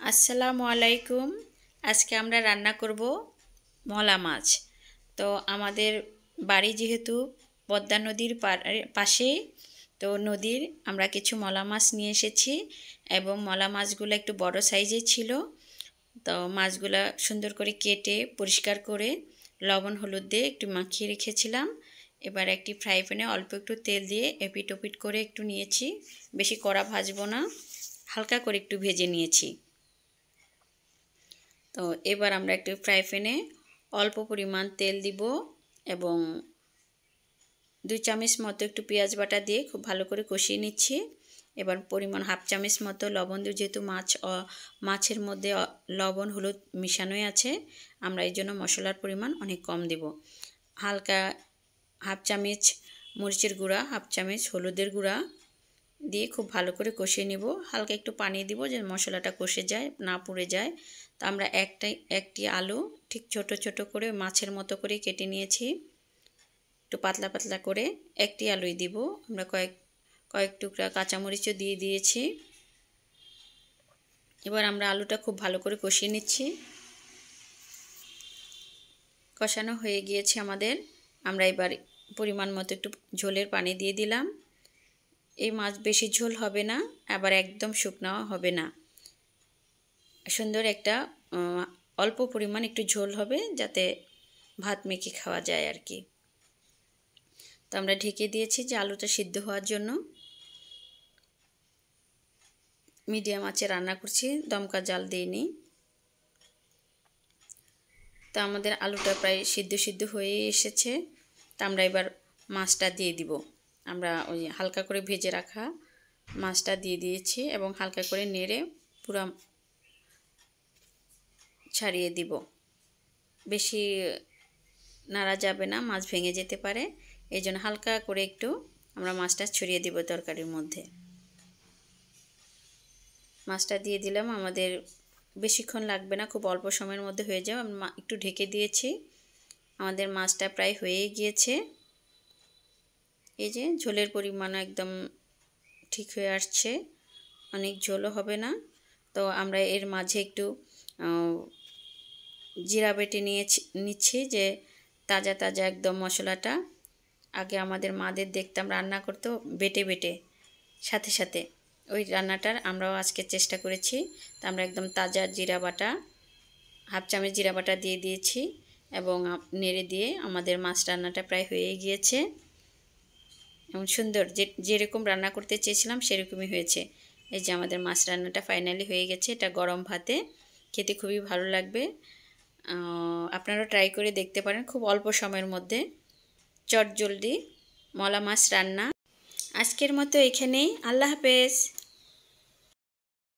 আসসালামু আলাইকুম। আজকে আমরা রান্না করব মলা মাছ। তো আমাদের বাড়ি যেহেতু পদ্মা নদীর পাশে, তো নদীর আমরা কিছু মলা মাছ নিয়ে এসেছি এবং মলা মাছগুলো একটু বড় সাইজের ছিল। তো মাছগুলো সুন্দর করে কেটে পরিষ্কার করে লবণ হলুদ দিয়ে একটু মাখিয়ে রেখেছিলাম। এবার একটি ফ্রাই প্যানে অল্প একটু তেল দিয়ে এপিট ওপিট করে একটু নিয়েছি। বেশি কড়া ভাজবো না, হালকা করে একটু ভেজে নিয়েছি। তো এবার আমরা একটু ফ্রাই প্যানে অল্প পরিমাণ তেল দিব এবং 2 চামচ মতো একটু পেঁয়াজ বাটা দিয়ে খুব ভালো করে কষিয়ে নিচ্ছি। এবার পরিমাণ হাফ চামচ মতো লবণ দিয়ে, যেহেতু মাছের মধ্যে লবণ হলুদ মিশানোই আছে, আমরা এই জন্য মশলার পরিমাণ অনেক কম দেব। হালকা হাফ চামচ মরিচের গুঁড়া, হাফ চামচ হলুদের গুঁড়া দিয়ে খুব ভালো করে কষিয়ে নিব। হালকা একটু পানি দিব যেন মশলাটা কষে যায়, না পুড়ে যায়। তো আমরা একটি আলু ঠিক ছোট ছোট করে মাছের মতো করে কেটে নিয়েছি, একটু পাতলা পাতলা করে। একটি আলুই দিব। আমরা কয়েক টুকরা কাঁচামরিচও দিয়ে দিয়েছি। এবার আমরা আলুটা খুব ভালো করে কষিয়ে নিচ্ছি। কষানো হয়ে গিয়েছে আমাদের। আমরা এবার পরিমাণ মতো একটু ঝোলের পানি দিয়ে দিলাম। এই মাছ বেশি ঝোল হবে না, আবার একদম শুকনাও হবে না, সুন্দর একটা অল্প পরিমাণ একটু ঝোল হবে, যাতে ভাত মেখে খাওয়া যায় আর কি। তো আমরা ঢেকে দিয়েছি যে আলুটা সিদ্ধ হওয়ার জন্য। মিডিয়াম আঁচে রান্না করছি, দমকা জাল দিইনি। তো আমাদের আলুটা প্রায় সিদ্ধ হয়ে এসেছে। তা আমরা এবার মাছটা দিয়ে দিব। আমরা ওই হালকা করে ভেজে রাখা মাছটা দিয়ে দিয়েছি এবং হালকা করে নেড়ে পুরো ছাড়িয়ে দিব। বেশি নাড়া যাবে না, মাছ ভেঙে যেতে পারে। এই জন্য হালকা করে একটু আমরা মাছটা ছড়িয়ে দিব তরকারির মধ্যে। মাছটা দিয়ে দিলাম। আমাদের বেশিক্ষণ লাগবে না, খুব অল্প সময়ের মধ্যে হয়ে যাবে। আমি একটু ঢেকে দিয়েছি। আমাদের মাছটা প্রায় হয়ে গিয়েছে। এই যে ঝোলের পরিমাণ একদম ঠিক হয়ে আসছে, অনেক ঝোলও হবে না। তো আমরা এর মাঝে একটু জিরা বেটে নিচ্ছি, যে তাজা তাজা একদম মশলাটা। আগে আমাদের মাদের দেখতাম রান্না করতো বেটে বেটে সাথে সাথে, ওই রান্নাটার আমরাও আজকে চেষ্টা করেছি। তো আমরা একদম তাজা জিরা বাটা, হাফ চামচ জিরা বাটা দিয়ে দিয়েছি এবং নেড়ে দিয়ে আমাদের মাছ রান্নাটা প্রায় হয়ে গিয়েছে। এবং সুন্দর যেরকম রান্না করতে চেয়েছিলাম সেরকমই হয়েছে। এই যে আমাদের মাছ রান্নাটা ফাইনালি হয়ে গেছে। এটা গরম ভাতে খেতে খুবই ভালো লাগবে। আপনারাও ট্রাই করে দেখতে পারেন, খুব অল্প সময়ের মধ্যে চটজলদি মলা মাছ রান্না। আজকের মতো এখানেই, আল্লাহ হাফেজ।